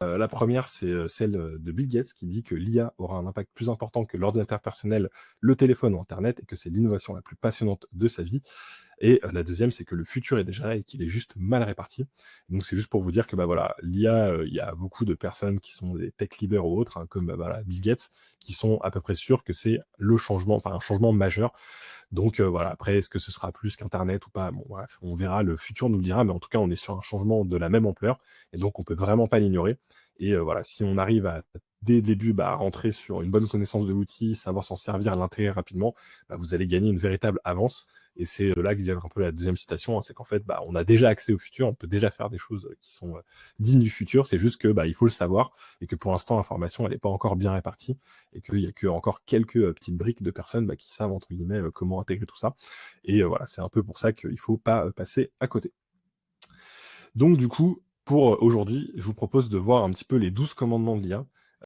La première, c'est, celle, de Bill Gates qui dit que l'IA aura un impact plus important que l'ordinateur personnel, le téléphone ou internet et que c'est l'innovation la plus passionnante de sa vie. Et la deuxième, c'est que le futur est déjà là et qu'il est juste mal réparti. Donc c'est juste pour vous dire que, bah, voilà, l'IA, il y a beaucoup de personnes qui sont des tech leaders ou autres, hein, comme, bah, voilà, Bill Gates, qui sont à peu près sûrs que c'est le changement, enfin un changement majeur. Donc voilà, après est-ce que ce sera plus qu'internet ou pas? Bon bref, on verra, le futur nous le dira, mais en tout cas, on est sur un changement de la même ampleur et donc on peut vraiment pas l'ignorer et voilà, si on arrive à dès le début, bah, à rentrer sur une bonne connaissance de l'outil, savoir s'en servir, l'intégrer rapidement, bah, vous allez gagner une véritable avance et c'est de là que vient un peu la deuxième citation, hein, c'est qu'en fait, bah, on a déjà accès au futur, on peut déjà faire des choses, qui sont, dignes du futur. C'est juste que, bah, il faut le savoir et que pour l'instant l'information elle est pas encore bien répartie et qu'il y a que encore quelques, petites briques de personnes, bah, qui savent entre guillemets, comment intégrer tout ça et voilà, c'est un peu pour ça qu'il faut pas, passer à côté. Donc du coup, pour, aujourd'hui, je vous propose de voir un petit peu les 12 commandements de l'IA